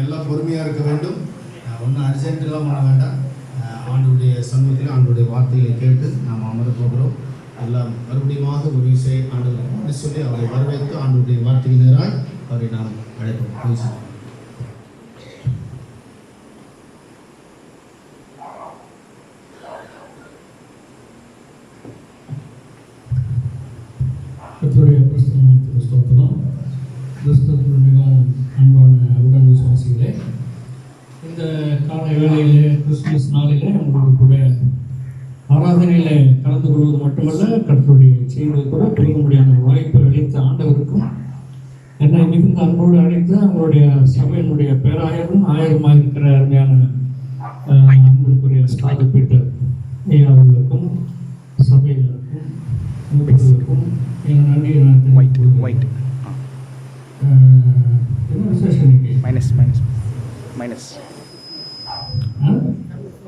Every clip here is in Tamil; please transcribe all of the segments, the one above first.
எல்லாம் பொறுமையாக இருக்க வேண்டும். ஒன்றும் அர்ஜென்ட்டுலாம் பண்ண வேண்டாம். ஆண்டுடைய சமூகத்தில் ஆண்டுடைய வார்த்தைகளை கேட்டு நாம் அமர போகிறோம். எல்லாம் மறுபடியும் ஒரு விஷயம் ஆண்டு சொல்லி அவரை வரவேற்று ஆண்டுடைய வார்த்தையினராய் அவரை நாம் அழைப்போம். பேசுவோம். கர்த்தருடைய கிறிஸ்துவ ஸ்தோத்திரம். கிறிஸ்துவுக்குள் மிகவும் அன்பான உடன் விசுவாசிகளே, இந்த காலை வேளையிலே கிறிஸ்துமஸ் நாளிலே உங்களுக்கு கூட ஆராதனையிலே கலந்து கொள்வது மட்டுமல்ல, கர்த்தருடைய செய்தியை கூட பெருகும்படியான வாய்ப்பை அளித்த ஆண்டவருக்கும் என்னை மிகுந்த அன்போடு அழைத்து அவங்களுடைய சபையினுடைய பேராயரும் ஆயருமாக இருக்கிற அருமையான அன்புக்குரிய ஸ்டாது பீட்டர் அவர்களுக்கும் சபையினருக்கும் நண்பர்களுக்கும் என் நன்றியை நான் என்ன விசேஷம் இன்னைக்கு மைனஸ்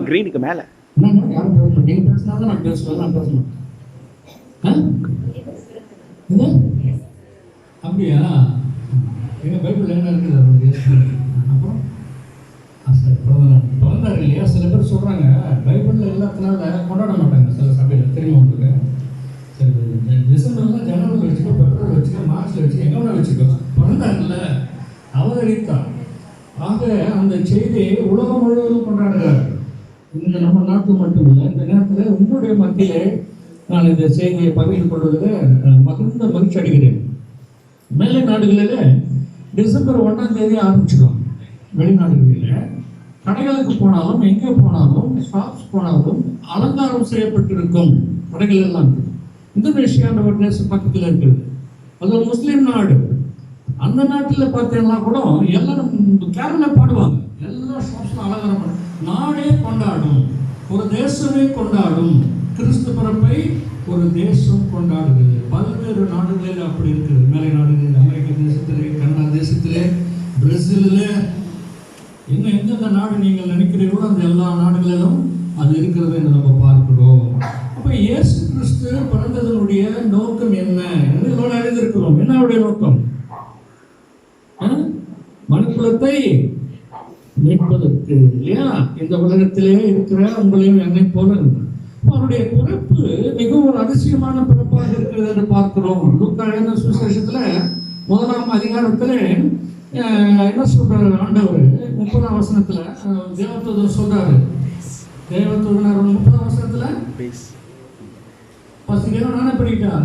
கிரீனுக்கு மேலே என்ன யாரும் பேச மாட்டேன். நீங்கள் பேசினா தான் நான் பேசுவேன், நான் பேச மாட்டேன். இது அப்படியா? எங்கள் பைபிள் என்ன இருக்குது அவருடைய அப்புறம் சரி பிறந்தார் இல்லையா? சில பேர் சொல்கிறாங்க பைபிளில் எல்லாத்தினால கொண்டாட மாட்டாங்க சில சபையில், தெரியுமா உங்களுக்கு? சரி, டிசம்பர்லாம் ஜனவரியில் வச்சுக்கோ, பிப்ரவரி வச்சுக்கோ, மார்ச்சில் வச்சுக்கோ, எங்கே வேணால் வச்சுக்கோ. பிறந்தாங்கல்ல, அவதரித்தார். ஆக அந்த செய்தியை உலகம் முழுவதும் கொண்டாடுறார். இந்த நம்ம நாட்டில் மட்டும் இல்லை, இந்த நேரத்தில் உங்களுடைய மத்தியிலே நான் இந்த செய்தியை பகிர்ந்து கொள்வதில் மகிழ்ந்த மகிழ்ச்சி அடைகிறேன். மேலை நாடுகளில் டிசம்பர் 1ஆம் தேதி ஆரம்பிச்சிடும். வெளிநாடுகளில் கடைகளுக்கு போனாலும் எங்கே போனாலும் ஷாப்ஸ் போனாலும் அலங்காரம் செய்யப்பட்டிருக்கும் கடைகள் எல்லாம். இந்தோனேஷியான்ற ஒரு தேசம் பக்கத்தில் இருக்குது, அது ஒரு முஸ்லீம் நாடு. அந்த நாட்டில் பார்த்தீங்கன்னா கூட எல்லாரும் கேரளா பாடுவாங்க, எல்லா ஷாப்ஸும் அலங்காரம் பண்ண. நாடே கொண்டாடும், ஒரு தேசமே கொண்டாடும் கிறிஸ்து பிறப்பை ஒரு தேசம் கொண்டாடுகிறது. பல்வேறு நாடுகளில் அப்படி இருக்குது. மேலை நாடுகளில், அமெரிக்க தேசத்திலே, கனடா தேசத்திலே, பிரேசிலில், இன்னும் எந்தெந்த நாடு நீங்கள் நினைக்கிறீர்களோ அந்த எல்லா நாடுகளிலும் அது இருக்கிறது என்று நம்ம பார்க்கிறோம். அப்போ இயேசு கிறிஸ்து பிறந்ததனுடைய நோக்கம் என்ன என்று இதோடு அறிந்திருக்கிறோம். என்ன அவருடைய நோக்கம்? மனுக்குலத்தை மீட்பதற்கு, இல்லையா? இந்த உலகத்திலே இருக்கிற உங்களையும் என்னை போல அவருடைய பிறப்பு மிகவும் ஒரு அதிசயமான பிறப்பாக இருக்கிறது என்று பார்க்கிறோம். லூக்கா எழுதின சுவிசேஷத்துல 1ஆம் அதிகாரத்திலே என்ன சொல்றாரு ஆண்டவர்? 30ஆம் வசனத்துல தேவதூதன் சொல்றாரு. தேவதூதன் 30ஆம் வசனத்துல நானே படிக்கிட்டேன்.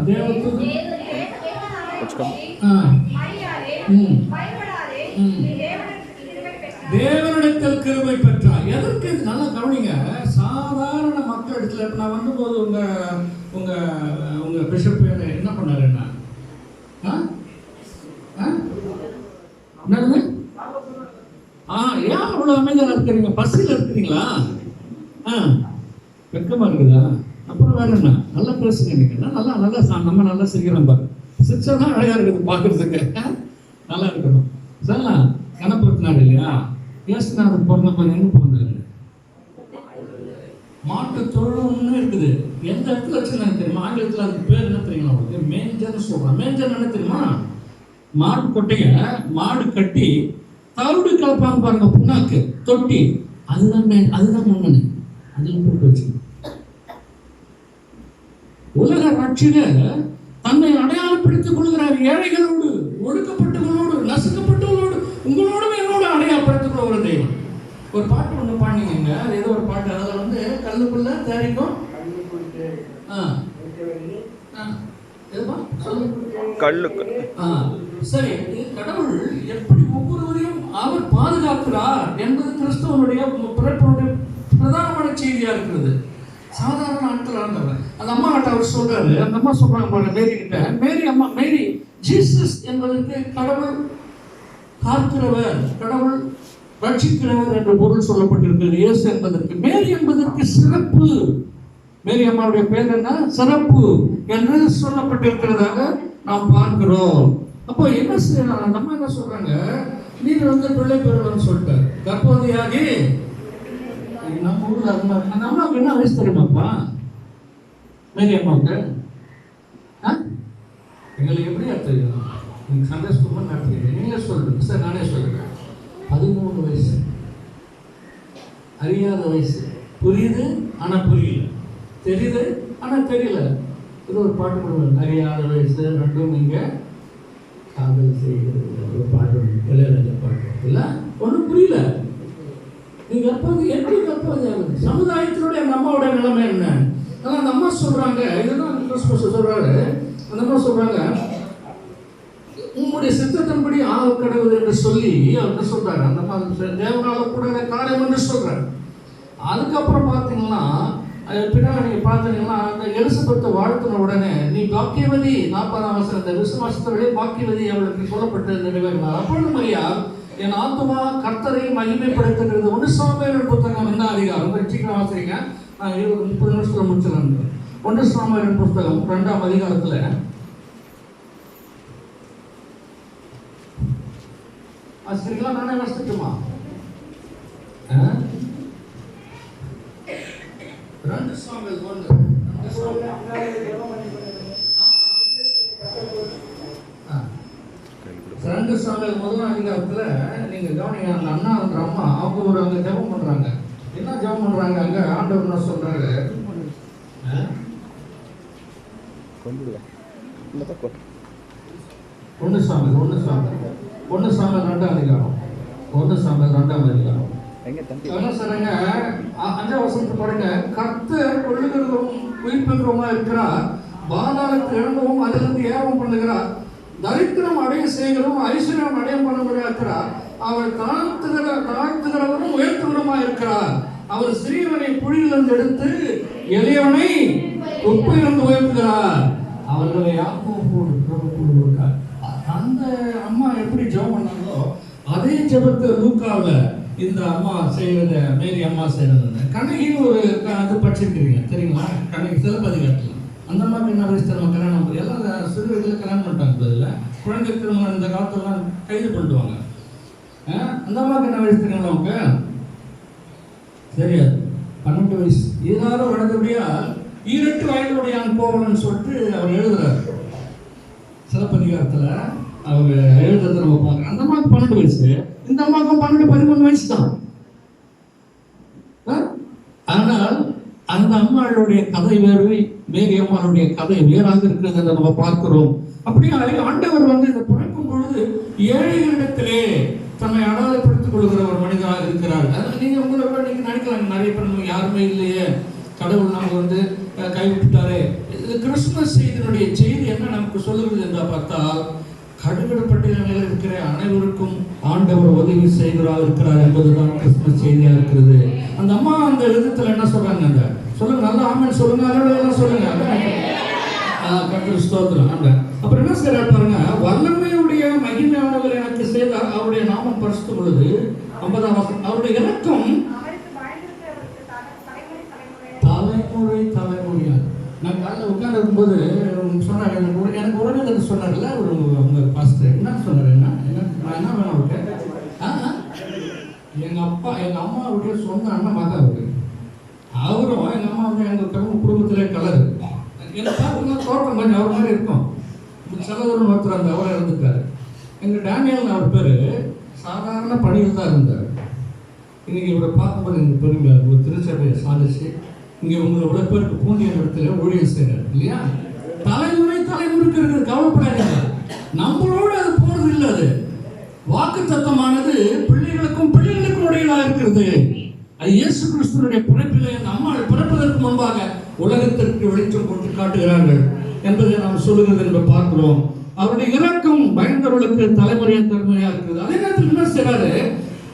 தேவனிடத்தில் கிருபை பெற்றார். எதற்கு? நல்லா கவனிங்க. சாதாரண மக்கள் இடத்துல இப்ப நான் வந்தபோது உங்க பிஷப் என்ன பண்ணாரு? என்னது? ஏன் அவ்வளவு அமைதியா இருக்கிறீங்க? பஸ்ஸில் இருக்கிறீங்களா? வெக்கமா இருக்குதா? அப்புறம் வேற என்ன? நல்லா பேசுங்க. இன்னைக்கு நல்லா நம்ம நல்லா செய்கிறோம் பாரு. சிரிச்சாதான் அழகா இருக்குது பார்க்கறதுக்கு. நல்லா இருக்கணும். சரிங்களா? கணப்படுத்தினாரு இல்லையா? இயேசுநாதர் பிறந்தப்ப எங்க பிறந்தாரு? மாட்டு தொழுவம்னு இருக்குது. எந்த இடத்துல வச்சுருந்தாங்க தெரியுமா? ஆங்கிலத்தில் அதுக்கு பேர் என்ன தெரியுமா? உங்களுக்கு மேஞ்சர்னு சொல்றாங்க. மேஞ்சர் என்ன தெரியுமா? மாடு கொட்டைய மாடு கட்டி தவிடு கலப்பாங்க பாருங்க, புண்ணாக்கு தொட்டி, அதுதான் மண்ணு. அதில் போட்டு வச்சு உலக ஆட்சியில தன்னை அடையாளப்படுத்திக் கொள்கிறார். ஏழைகளோடு, ஒடுக்கப்பட்டவர்களோடு, நசுக்கப்பட்டவர்களோடு, உங்களோடும் என்னோட அடையாளப்படுத்திக் கொள்ள ஒரு தெய்வம். ஒரு பாட்டு ஒண்ணு பாடினீங்க, அது ஏதோ ஒரு பாட்டு. அதுல கல்லுக்குள்ள தேடிக்கும் சரி, கடவுள் எப்படி ஒவ்வொருவரையும் அவர் பாதுகாக்கிறார் என்பது கிறிஸ்தவனுடைய பிறப்பினுடைய பிரதானமான செய்தியா இருக்கிறது. சாதாரண ஆட்கள் ஆண்டவர் அந்த அம்மா கிட்ட அவர் சொல்றாரு. அந்த அம்மா சொல்றாங்க மேரி கிட்ட, மேரி ஜீசஸ் என்பதற்கு கடவுள் காக்கிறவர், கடவுள் ரட்சிக்கிறவர் என்ற பொருள் சொல்லப்பட்டிருக்கிறது. இயேசு என்பதற்கு. மேரி என்பதற்கு சிறப்பு. மேரி அம்மாவுடைய பேர் என்ன? சிறப்பு என்று சொல்லப்பட்டிருக்கிறதாக நாம் பார்க்கிறோம். அப்போ என்ன செய்யணும்? நம்ம என்ன சொல்றாங்க? நீர் பிள்ளை பெறுவன்னு சொல்லிட்டார். கர்ப்பவதியாகி நம்ம ஊர்ல அந்த அம்மாவுக்கு என்ன வயசு தெரியுமாப்பா? மேரி அம்மாவுக்கு எங்களுக்கு எப்படி தெரியும்? நீங்கள் சண்டே ஸ்கூல் நடத்துறீங்க, நீங்களே சொல்லுங்க சார். நானே சொல்லுறேன். 13 அறியாத வயசு, புரியுது ஆனால் புரியல, தெரியுது ஆனால் தெரியல. இது ஒரு பாட்டு கொடுங்க, அறியாத வயசு ரெண்டும் இங்கே காதல் செய்கிறது. ஒரு பாட்டு இளையராஜா பாட்டு இல்லை, ஒன்றும் புரியல. நீங்கள் எப்போது எப்படி எப்போது சமுதாயத்தினுடைய அந்த அம்மாவோட நிலைமை என்ன? ஆனால் அந்த அம்மா சொல்கிறாங்க, இதுதான் கிறிஸ்துமஸ் சொல்கிறாரு. அந்த அம்மா சொல்கிறாங்க, உங்களுடைய சித்தத்தின்படி ஆக கடவுள் என்று சொல்லி அவர்கிட்ட சொல்கிறாங்க. அந்த அம்மா தேவனால கூட காரியம் என்று சொல்கிறாங்க. அதுக்கப்புறம் பார்த்தீங்கன்னா பின்னாடி நீங்கள் பார்த்தீங்கன்னா அந்த எலிசபெத்தை வாழ்த்தின உடனே நீ பாக்கியவதி 40ஆம் வசனத்தை விசுவாசத்தோடே பாக்கியவதி அவளுக்கு சொல்லப்பட்டு நிறைவேறினார். அப்பொழுது மரியா என் ஆத்மா கர்த்தரை மகிமைப்படுத்துகிறது. 1 சாமுவேல் புத்தகம் என்ன அதிகாரம் சீக்கிரம் வாசிங்க, நான் 30 நிமிஷத்தில் முடிச்சிடலாம். 1 சாமுவேல் புத்தகம் 2ஆம் அதிகாரத்தில் வாசிக்கிறீங்களா? நானே வாசிட்டுமா? 2 சாமுவேல் 1 2 சாமுவேல் 1ஆம் அதிகாரத்தில் நீங்கள் கவனிங்க. அந்த அண்ணான்ற அம்மா அவங்க ஒரு அங்கே ஜெபம் பண்ணுறாங்க. என்ன ஜெபம் பண்ணுறாங்க? அங்கே ஆண்டவர் என்ன சொல்கிறாரு? 1 சாமுவேல் 2ஆம் அதிகாரம் 1 சாமுவேல் 2ஆம் அதிகாரம் என்ன சொல்றாங்க? 5ஆம் வசனத்தை பாருங்க. கர்த்தர் கொள்ளுகிறதும் உயிர்ப்பிக்கிறவமா இருக்கிறார், பாதாளத்தை இழந்தவும் அதிலிருந்து ஏவம் பண்ணுகிறார், தரித்திரம் அடைய செய்கிறவும் ஐஸ்வர்யம் அடையம் பண்ணுகிறா இருக்கிறார், அவர் தாழ்த்துகிறவரும் உயர்த்துகிறவமா இருக்கிறார், அவர் சிறியவனை புழியிலிருந்து எடுத்து எளியவனை குப்பையிலிருந்து உயர்த்துகிறார், அவர்களை யாக்கோபோடு கொடுக்கிறார். அந்த அம்மா எப்படி ஜெபம் பண்ணாங்களோ அதே ஜெபத்தை லூக்காவில் இந்த அம்மா செய்கிறத, மேரி அம்மா செய்கிறது. கண்ணகின்னு ஒரு அது படிச்சிருக்கிறீங்க தெரியுங்களா? கண்ணகி சிலப்பதிகாரத்தில் அந்த அம்மாவுக்கு என்ன வயசு நம்ம கல்யாணம் எல்லாம் சிறு வயதில் கல்யாணம் பண்ணிட்டாங்க. பதில் குழந்தை திருமணம் இந்த காலத்துலாம் கைது பண்ணிடுவாங்க. அந்த அம்மாவுக்கு என்ன வயசு தெரியுங்களா? அவங்க தெரியாது, 12 வயசு. ஏதாவது நடந்தபடியா 2 வயதுடையான் போகணும்னு சொல்லிட்டு அவர் எழுதுறாரு சிலப்பதிகாரத்தில். அவர் எழுதுறத நம்ம பார்க்குறோம். அந்த அம்மாவுக்கு 12 வயசு, இந்த அம்மாவுக்கும் 12-13 வயசு தான். ஆனால் அந்த அம்மாளுடைய கதை வேறு, மேரி அம்மாளுடைய கதை வேறாக இருக்கிறது என்று நம்ம பார்க்கிறோம். அப்படியே ஆண்டவர் இந்த பிறக்கும் பொழுது ஏழைகளிடத்திலே தன்னை அடையாளப்படுத்திக் கொள்கிற ஒரு மனிதராக இருக்கிறார். அதனால் நீங்கள் உங்களை விட நீங்கள் நினைக்கலாம், நிறைய பேர் யாருமே இல்லையே, கடவுள் நமக்கு கைவிட்டுட்டாரே. இது கிறிஸ்துமஸ் செய்தியினுடைய செய்தி என்ன நமக்கு சொல்லுகிறது என்று பார்த்தால், கடுகடுப்பட்ட நிலையில் இருக்கிற அனைவருக்கும் ஆண்டவர் உதவி செய்கிறார் இருக்கிறார் என்பதுதான் கிறிஸ்துமஸ் செய்தியாக இருக்கிறது. அந்த அம்மா அந்த விதத்தில் என்ன சொல்றாங்க? அந்த சொல்லுங்க, நல்லா ஆமென் சொல்லுங்க, அதோட சொல்லுங்க. கர்த்தர் ஸ்தோத்திரம். அப்புறம் என்ன செய்யறாரு பாருங்க, வல்லமையுடைய மகிமையானவர் எனக்கு செய்தார், அவருடைய நாமம் பரிசுத்த பொழுது 50ஆம் வசனம், அவருடைய இறக்கம் தலைமுறையாக. நான் காலையில் உட்கார்ந்து இருக்கும்போது சொன்னார், எனக்கு உறவினர் சொன்னார்ல உங்க பாஸ்டர், என்ன சொன்னார்? நான் என்ன வேணும் அவருக்கு? எங்கள் அம்மாவுடைய சொந்த அண்ணன் மகன் அவரு. அவரும் எங்கள் அம்மா எங்கள் குடும்பத்திலே கலரு. என்னை பார்த்தீங்கன்னா தோட்டம் கொஞ்சம் அவர் மாதிரி இருக்கும். செலவரும் ஒருத்தர் அந்த அவரை இருந்துட்டார். எங்கள் டேனியல் அவர் பேர் சாதாரண பணியில் தான் இருந்தார். இன்னைக்கு இவரை பார்க்கும்போது எங்கள் பெருமையாக ஒரு திருச்சபையை சாதிச்சு இங்கே உங்களோட பேருக்கு பூண்டிய இடத்துல ஊழியர் செய்கிறார் இல்லையா? தலைமுறைக்கு இருக்கிறது, கவலைப்படாதீங்க. நம்மளோட அது போறது இல்லை. அது வாக்கு தத்தமானது பிள்ளைகளுக்கும் இடையிலாக இருக்கிறது. அது இயேசு கிறிஸ்துவனுடைய பிறப்பிலே நம்ம பிறப்பதற்கு முன்பாக உலகத்திற்கு வெளிச்சம் கொண்டு காட்டுகிறார்கள் என்பதை நாம் சொல்லுகிறது என்று பார்க்கிறோம். அவருடைய இறக்கம் பயந்தவர்களுக்கு தலைமுறையாக இருக்கிறது. அதே நேரத்தில் என்ன செய்றாரு?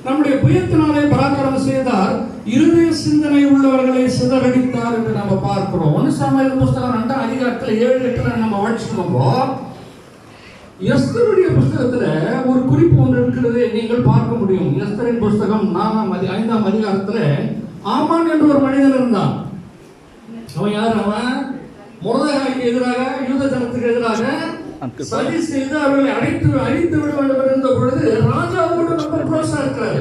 நம்முடைய புயத்தினாலே பராக்கிரமம் செய்தார், இருதய சிந்தனை உள்ளவர்களை சிதறடித்தார் என்று நம்ம பார்க்கிறோம். 1 சாமுவேல் புத்தகம் 2ஆம் அதிகாரத்தில் 7-8 நம்ம வாசிக்கிறோம். எஸ்தருடைய புஸ்தகத்துல ஒரு குறிப்பு ஒன்று இருக்கிறது, நீங்கள் பார்க்க முடியும். எஸ்தரின் புஸ்தகம் 5ஆம் அதிகாரத்துல ஆமான் என்று ஒரு மனிதன் இருந்தான். அவன் யார்? அவன் மொர்தெகாய்க்கு எதிராக, யூத ஜனத்துக்கு எதிராக சதி செய்து அவர்களை அழித்து விடுவார் இருந்த பொழுது ராஜாவோடு ரொம்ப க்ளோஸா இருக்கிறார்.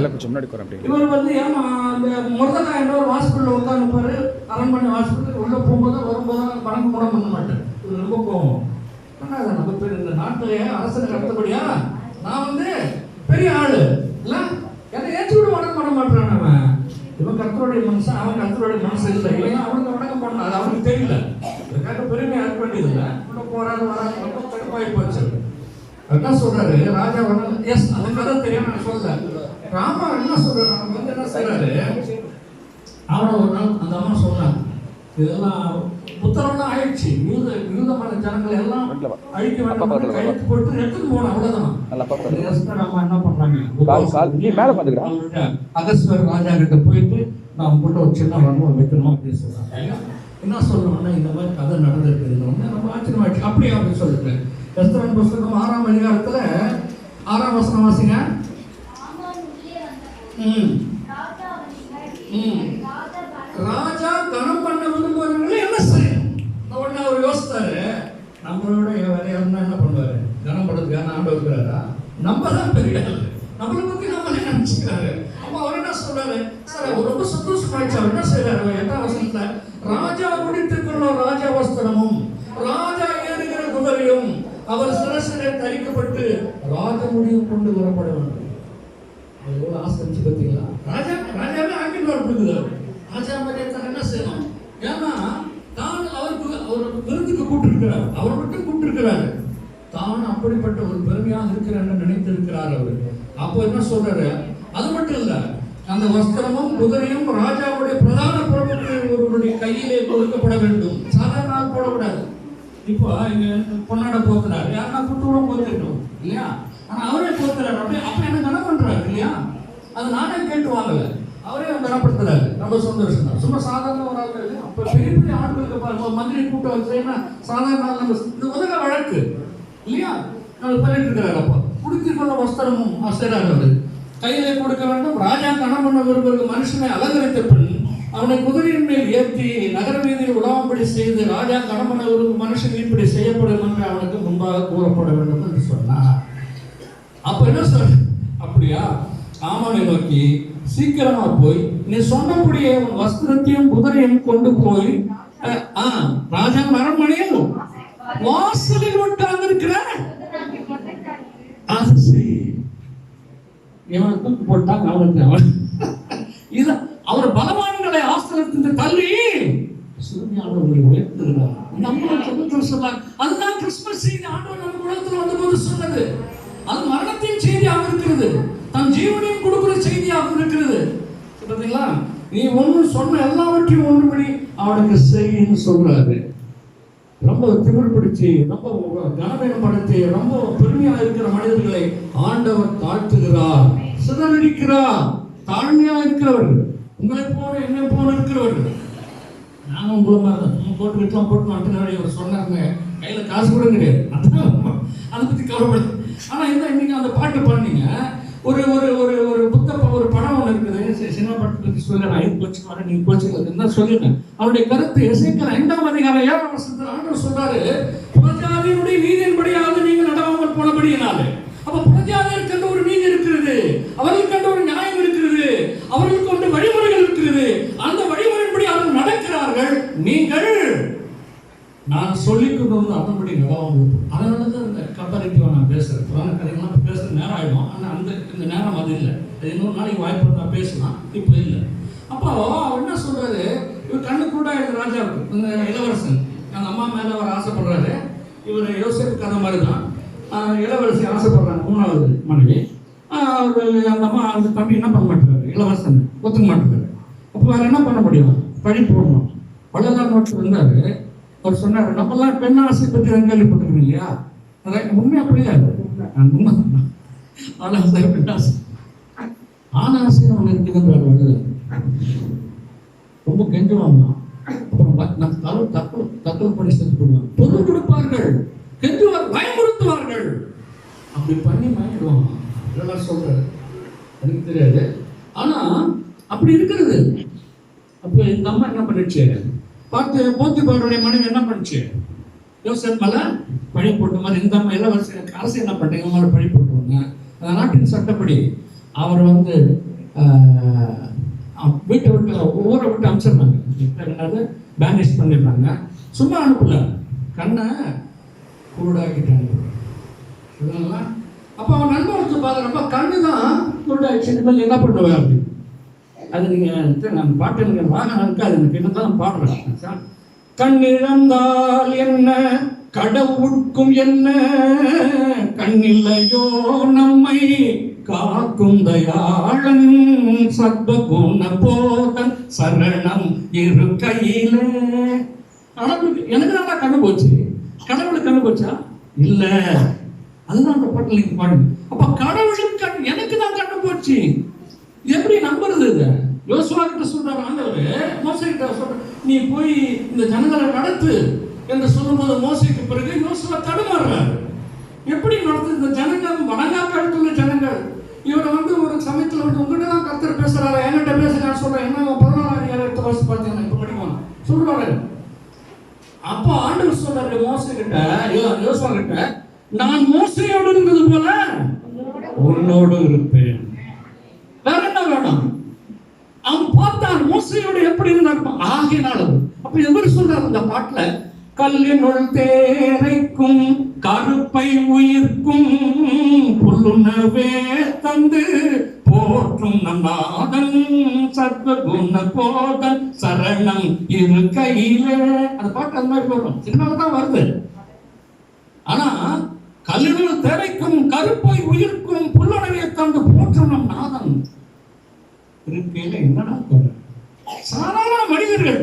இவர் ஏமா அந்த மொர்தெகாய் என்ற ஒரு ஹாஸ்பிட்டல் உட்கார்ந்துப்பாரு, அரண்மனை ஹாஸ்பிட்டல். உள்ள போகும்போது வரும்போது பணம் கூட பண்ண மாட்டேன். இது ரொம்ப கோபம். நம்ம பேர் இந்த நாட்டிலே அரசனுக்கு அடுத்தபடியா நான் பெரிய ஆளு இல்ல, என்னை ஏற்றி விட பண்ண மாட்டேன். அவன் இவன் கர்த்தருடைய மனுஷன், அவன் கர்த்தருடைய மனுஷன் இல்லை. ஏன்னா அவனுக்கு வணக்கம் பண்ணணும், அது அவனுக்கு தெரியல. அதுக்காக பெருமையாக இருக்க வேண்டியதில்லை. உள்ள போறாரு வராது ரொம்ப தடுப்பாகி போச்சு. என்ன சொல்றாரு ராஜா வந்து, எஸ் அவன் கதை தெரியாம நான் சொல்றேன். ராமா என்ன சொல்றாரு, அவன் வந்து என்ன செய்யறாரு, அவனை ஒரு நாள் அந்த அம்மா சொன்னாங்க, இதெல்லாம் புத்தகம்லாம் ஆயிடுச்சு, யூதமான ஜனங்கள் எல்லாம் அழிக்க வேண்டும், கையெழுத்து போட்டு எடுத்துட்டு போனோம், அவ்வளவுதான். அம்மா என்ன பண்றாங்க, அகஸ்வர் ராஜா கிட்ட போயிட்டு நான் போட்டு ஒரு சின்ன வன்மம் வைக்கணும் அப்படின்னு சொல்றாங்க. என்ன சொல்லணும்னா இந்த மாதிரி கதை நடந்திருக்கு, நம்ம ஆச்சரியமாயிடுச்சு. அப்படி அப்படின்னு சொல்லிட்டு எஸ்தரின் புஸ்தகம் 6ஆம் அதிகாரத்துல 6ஆம் வசனம் வாசிங்க. ராஜா கனம் பண்ண விரும்புவவர்கள் என்ன செய்யணும்? உடனே அவர் யோசித்தாரு, நம்மளோட வேற யாருன்னா என்ன பண்ணுவாரு, கனம் பண்றதுக்கான ஆண்டு இருக்கிறாரா, நம்ம தான் பெரிய ஆளு, நம்மளை பத்தி நம்மளே நினைச்சுக்கிறாரு. அப்ப அவர் என்ன சொல்றாரு, சார் அவர் ரொம்ப சந்தோஷமாயிடுச்சு. அவர் என்ன செய்யறாரு 8ஆம் வசனத்துல, ராஜா முடித்துக் கொள்ளும் ராஜா வஸ்திரமும் ராஜா ஏறுகிற குதிரையும் அவர் சிரசிலே தரிக்கப்பட்டு ராஜ முடியும் கொண்டு வரப்பட வேண்டும். எவ்வளவு ஆசை பார்த்தீங்களா? ராஜாவே ஆக்கிட்டு வரப்படுகிறார். ராஜா மரியாதை என்ன செய்யணும், ஏன்னா தான் அவருக்கு அவர் விருதுக்கு கூப்பிட்டிருக்கிறார், அவர் மட்டும் கூப்பிட்டிருக்கிறாரு, தான் அப்படிப்பட்ட ஒரு பெருமையாக இருக்கிறார் நினைத்திருக்கிறார் அவர். அப்போ என்ன சொல்றாரு, அது மட்டும் இல்ல, அந்த வஸ்திரமும் குதிரையும் ராஜாவுடைய பிரதான பிரபுக்களுடைய கையிலே கொடுக்கப்பட வேண்டும். சாதாரண நாள் போடக்கூடாது. இப்போ இங்க பொன்னாட போக்குறாரு, யாருன்னா குட்டுவோம் போத்துட்டோம் இல்லையா, ஆனா அவரே போத்துறாரு. அப்படியே அப்ப என்ன கனம் பண்றாரு இல்லையா, அது நானே கேட்டு வாங்கல, அவரே கனப்படுத்துறாரு. ரொம்ப சந்தோஷம் தான். சும்மா சாதாரண ஒரு ஆள் இல்லை. அப்ப பெரிய பெரிய ஆட்களுக்கு பாருங்க, மந்திரி கூட்டம் செய்யணும், சாதாரண நாள் நம்ம இது உலக வழக்கு இல்லையா, நம்ம பண்ணிட்டு இருக்கிறாரு. அப்போ குடித்துக்கொள்ள வஸ்திரமும் செய்யறாரு. அவரு கையிலே கொடுக்க வேண்டும். ராஜா கனம் பண்ண விரும்புகிற மனுஷனை அலங்கரித்த பின் அவனை குதிரையின் மேல் ஏற்றி நகர வீதியில் உலாவும்படி செய்து ராஜா கனம் பண்ண விரும்பும் மனுஷன் இப்படி செய்யப்படும் என்று அவனுக்கு முன்பாக கூறப்பட வேண்டும் என்று சொன்னார். அப்ப என்ன சொல்ற, அப்படியா, ஆமானை நோக்கி சீக்கிரமா போய் நீ சொன்னபடியே உன் வஸ்திரத்தையும் குதிரையும் கொண்டு போய் ராஜா அரண்மனையில் வாசலில் உட்கார்ந்திருக்கிற அது செய். இவனை தூக்கி போட்டாங்க. அவனுக்கு இது அவர் பலவான்களை ஆஸ்திரத்திலிருந்து தள்ளி சிறுமியானவர்களை உயர்த்துகிறார். நம்ம சொல்லுங்கள் சொன்னாங்க, அதுதான் கிறிஸ்துமஸ் செய்தி. ஆண்டவர் நம்ம உலகத்தில் வந்தபோது சொன்னது அது மரணத்தின் செய்தியாக இருக்கிறது, தன் ஜீவனையும் கொடுக்கிற செய்தியாக இருக்கிறது. பார்த்தீங்களா, நீ ஒன்று சொன்ன எல்லாவற்றையும் ஒன்றுபடி அவனுக்கு செய்யின்னு சொல்றாரு. ரொம்ப திமிர்பிடிச்சு, ரொம்ப கனவீனப்படுத்தி, ரொம்ப பெருமையாக இருக்கிற மனிதர்களை ஆண்டவர் தாழ்த்துகிறார், சிதறடிக்கிறார். தாழ்மையாக இருக்கிறவர்கள், உங்களை போல என்னை போல இருக்கிறவர்கள், நானும் உங்களை மாதிரி தான் போட்டு வீட்டுலாம் போட்டு நாட்டு அவர் சொன்னாங்க, கையில காசு கூட கிடையாது, அதை பத்தி கவலைப்படுது. ஆனா இன்னைக்கு அந்த பாட்டு பாடுனீங்க, ஒரு ஒரு ஒரு ஒரு ஒரு படம் ஒன்று இருக்குது, சினிமா படத்தை பத்தி சொல்ல நான் இது கோச்சு வரேன், நீங்க கோச்சுங்க சொல்லிருக்கேன். அவருடைய கருத்து எசேக்கியேல் 5ஆம் அதிகாரம் 7ஆம் வசனத்தில் ஆண்டவர் சொல்றாரு, புறஜாதியினுடைய நீதியின்படியாவது நீங்கள் நடவாமல் போனபடியினாலே. அப்ப புறஜாதியர் கண்ட ஒரு நீதி இருக்கிறது, அவர்கள் கண்ட ஒரு நியாயம் இருக்கிறது, அவர்களுக்கு கொண்டு வழிமுறைகள் இருக்கிறது, அந்த வழிமுறையின்படி அவர்கள் நடக்கிறார்கள். நீங்கள் நான் சொல்லிக் கொண்டு வந்து அதன்படி நடவாமல். அதனாலதான் இந்த கம்பேரிட்டிவா நான் பேசுறேன். புராண கதைகள்லாம் பேசுற நேரம் ஆயிடும். ஆனா இந்த நேரம் அது இல்லை. இன்னொரு நாளைக்கு வாய்ப்பு இருந்தா பேசலாம், இப்போ இல்லை. அப்போ அவர் என்ன சொல்றாரு, இவர் கண்ணு கூட ராஜா இந்த இளவரசன் அந்த அம்மா மேல அவர் ஆசைப்படுறாரு. இவர் யோசிப்பு கதை மாதிரி தான். இளவரசி ஆசைப்படுறாங்க, 3வது மனைவி. அவர் அந்த அம்மா அந்த தம்பி என்ன பண்ண மாட்டேங்கிறாரு, இளவரசன் ஒத்துக்க மாட்டேங்கிறாரு. அப்போ வேற என்ன பண்ண முடியும், பழி போடணும். வள்ளலார் நோட்டு இருந்தாரு. அவர் சொன்னார், நம்மளாம் பெண் ஆசை பற்றி கேள்விப்பட்டிருக்கோம் இல்லையா, உண்மை அப்படியா, உண்மை பெண் ஆசை ஆண் ஆசை ஒன்று இருக்குதுன்றார் வள்ளலார். ரொம்ப கெஞ்சுவாங்க. அப்புறம் தக்கல் படி செஞ்சு கொடுவாங்க, பொருள் கொடுப்பார்கள், கெஞ்சுவார், பயமுறுத்துவார்கள், அப்படி பண்ணி வாங்கிடுவாங்க. வள்ளலார் சொல்றாரு, எனக்கு தெரியாது, ஆனா அப்படி இருக்கிறது. அப்போ இந்த அம்மா என்ன பண்ணிடுச்சு, பார்த்து போத்திபாருடைய மனைவி என்ன பண்ணுச்சு, யோசேப் மேல பழி போட்ட மாதிரி இந்த அம்மா இளவரசி அரசு என்ன பண்ணிட்டாங்க, மேலே பழி போட்டுவாங்க. அந்த நாட்டின் சட்டப்படி அவர் வீட்டை விட்டு ஊரை விட்டு அனுப்பிச்சிடுறாங்க, என்னது பேனிஷ் பண்ணிடுறாங்க. சும்மா அனுப்பல, கண்ணை குருடாக்கிட்டாங்க. அப்போ அவன் நண்பன் வச்சு பார்க்குறப்ப கண்ணு தான் குருடாயிடுச்சு, என்ன பண்ணுவேன் அப்படி அது நீங்கள் நம்ம பாட்டு எனக்கு வாகனம் இருக்கு, அது எனக்கு இருந்தாலும் பாடுறேன். கண்ணிழந்தால் என்ன கடவுட்கும் என்ன, கண்ணில்லையோ நம்மை காக்கும் தயாளன், சத்வகுண போதன் சரணம் இரு கையில. எனக்கு தான் கண்ணு போச்சு, கடவுளுக்கு கண்ணு போச்சா? இல்ல, அதுதான் அந்த பாட்டில் நீங்க பாடுங்க. அப்ப கடவுளுக்கு கண், எனக்கு தான் கண்ணு போச்சு. எப்படி நம்புறது? இது யோசுவா கிட்ட சொல்றாரு ஆண்டவர், மோசே கிட்ட சொல்ற, நீ போய் இந்த ஜனங்களை நடத்து என்று சொல்லும்போது மோசைக்கு பிறகு யோசுவா தடுமாறுறாரு. எப்படி நடத்து? இந்த ஜனங்கள் வணங்கா கழுத்துள்ள ஜனங்கள். இவரை ஒரு சமயத்தில் உங்ககிட்ட தான் கர்த்தர் பேசுறாரு, என்கிட்ட பேசுறாரு சொல்றேன். என்ன 14 வருஷம் பார்த்தீங்கன்னா இப்ப படிக்கணும் சொல்றாரு. அப்போ ஆண்டவர் சொல்றாரு மோசே கிட்ட, யோசுவா கிட்ட, நான் மோசையோடு இருந்தது போல உன்னோடு இருப்பேன். வேற என்ன வேணும்? அவன் பார்த்தான் மோசையோடு எப்படி இருந்தான் ஆகினால. அப்ப எவர் சொல்றாரு இந்த பாட்டுல, கல்லினுள் தேரைக்கும் கருப்பை உயிர்க்கும் புல்லுணவே தந்து போற்றும் நன்னாதன், சத்வகுண போதன் சரணம் இரு கையிலே. அந்த பாட்டு அந்த மாதிரி வரும், சின்னதான் வருது. ஆனா கல்லினுள் தேரைக்கும் கருப்பை உயிர்க்கும் புல்லுணவே தந்து போற்றும் நம் நாதன் இருக்கையில என்னடா சொல்ற? சாதாரண மனிதர்கள்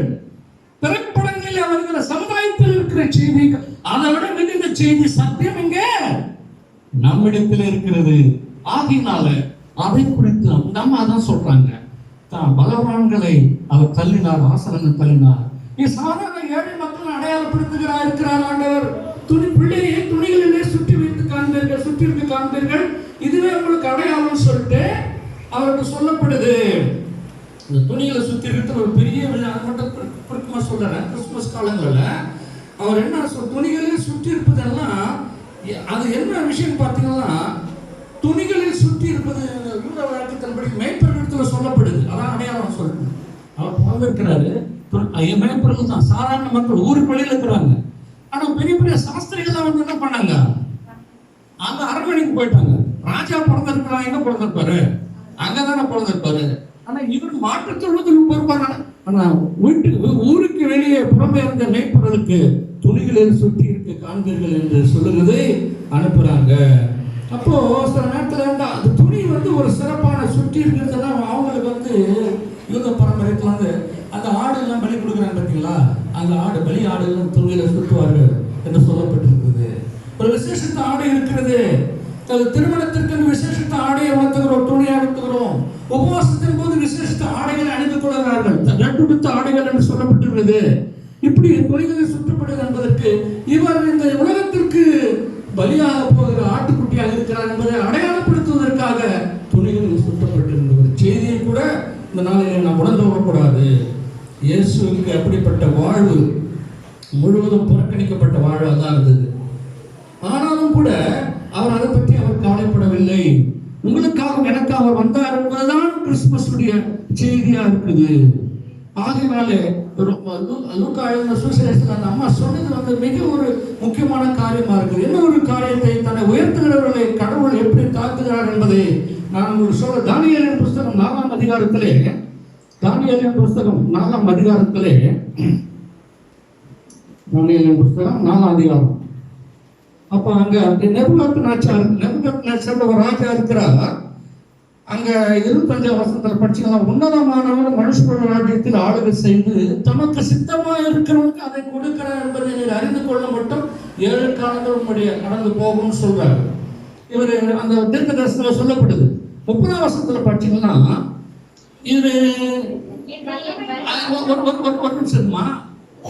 திரைப்படங்களில் வருகிற சமுதாயத்தில் இருக்கிற செய்தி, அதை விட மிகுந்த செய்தி சத்தியம் இங்கே நம்மிடத்தில் இருக்கிறது. ஆகினால அதை குறித்து அந்த அம்மா தான் சொல்றாங்க, தான் பலவான்களை அவர் தள்ளினார், ஆசனங்கள் தள்ளினார். நீ சாதாரண ஏழை மக்கள் அடையாளப்படுத்துகிறார் இருக்கிறார் ஆண்டவர். பிள்ளையை துணிகளிலே சுற்றி வைத்து காண்பீர்கள், சுற்றி வைத்து காண்பீர்கள், இதுவே உங்களுக்கு அடையாளம் சொல்லிட்டு அவருக்கு சொல்லப்படுது. இந்த துணிகளை சுற்றி இருக்கிற ஒரு பெரிய விழா, அது மட்டும் குறுக்கமா சொல்றேன். கிறிஸ்துமஸ் காலங்களில் அவர் என்ன துணிகளே சுற்றி இருப்பதெல்லாம், அது என்ன விஷயம் பார்த்தீங்கன்னா, துணிகளில் சுற்றி இருப்பது யூத வழக்கத்தின்படி மேய்ப்பர்களிடத்துல சொல்லப்படுது. அதான் அடையாளம் சொல்றது. அவர் பங்கேற்கிறாரு, மேய்ப்பர்கள் தான் சாதாரண மக்கள் ஊருக்கு வெளியில் இருக்கிறாங்க. ஆனா பெரிய பெரிய சாஸ்திரிகள் வந்து என்ன பண்ணாங்க, அந்த அரண்மனைக்கு போயிட்டாங்க. ராஜா பிறந்திருக்கிறான், எங்க பிறந்திருப்பாரு? அங்கதானே பிறந்திருப்பாரு. ஆனா இவர் மாற்றுத் தொழுவத்துக்கு பொறுப்பான, ஆனா வீட்டுக்கு ஊருக்கு வெளியே புறம்பே இருந்த மேய்ப்பர்களுக்கு துணிகளில் சுற்றி இருக்க காண்பீர்கள் என்று சொல்லுறது அனுப்புறாங்க. அப்போ சில நேரத்துல அந்த துணி ஒரு சிறப்பான சுற்றி இருக்கிறதுனா அவங்களுக்கு யூத பரம்பரைக்கு அந்த ஆடு எல்லாம் பலி கொடுக்குறாங்க பார்த்தீங்களா, அந்த ஆடு பலி ஆடுகள் துணியில சுற்றுவார்கள் என்று சொல்லப்பட்டிருக்கிறது. ஒரு விசேஷத்த ஆடை இருக்கிறது. திருமணத்திற்கு விசேஷத்த ஆடையை வளர்த்துக்கிறோம், துணியை வளர்த்துக்கிறோம். உபவாசத்தின் போது விசேஷத்த ஆடைகளை அணிந்து கொள்கிறார்கள், நட்டுடுத்த ஆடைகள் என்று சொல்லப்பட்டிருக்கிறது. இப்படி துணிகளை சுற்றப்படுகிறது என்பதற்கு இவர் இந்த உலகத்திற்கு பலியாக போகிற ஆட்டுக்குட்டியாக இருக்கிறார் என்பதை அடையாளப்படுத்துவதற்காக துணிகளில் சுற்றப்பட்டிருந்த ஒரு செய்தியை கூட இந்த நாளிலே நாம் உணர்ந்து கொள்ளக்கூடாது. இயேசுவுக்கு அப்படிப்பட்ட வாழ்வு முழுவதும் புறக்கணிக்கப்பட்ட வாழ்வாக தான் இருந்தது. ஆனாலும் கூட அவர் அதை பற்றி அவர் கவலைப்படவில்லை. உங்களுக்காக எனக்காக அவர் வந்தார் என்பதுதான் கிறிஸ்துமஸுடைய செய்தியா இருக்குது. ஆகையினாலே லூக்கா எழுதின சுவிசேஷத்தில் அந்த அம்மா சொன்னது மிக ஒரு முக்கியமான காரியமா இருக்குது. என்ன ஒரு காரியத்தை, தன்னை உயர்த்துகிறவர்களை கடவுள் எப்படி தாக்குகிறார் என்பதை நான் உங்களுக்கு சொல்ல. தானியேலின் புஸ்தகம் 4ஆம் அதிகாரத்திலே, தானியேலின் புஸ்தகம் 4ஆம் அதிகாரத்திலே, தானியேலின் புஸ்தகம் 4ஆம் அதிகாரம். அப்ப அங்க நெபுகாத்நேச்சர் ஒரு ராஜா இருக்கிறார். அங்க 25ஆம் வசனத்துல படிச்சீங்கன்னா, உன்னதமானவர் மனுஷனோட ராஜ்யத்தில் ஆளுகை செய்து தமக்கு சித்தமா இருக்கிறவனுக்கு அதை கொடுக்கிறார் என்பதை நீங்கள் அறிந்து கொள்ள மட்டும் 7 காலங்கள் உங்களுடைய நடந்து போகும்னு சொல்றாரு. இவர் அந்த தீர்க்க தரிசனத்துல சொல்லப்படுது. 30ஆம் வசனத்துல படிச்சீங்கன்னா, இது ஒரு நிமிஷமா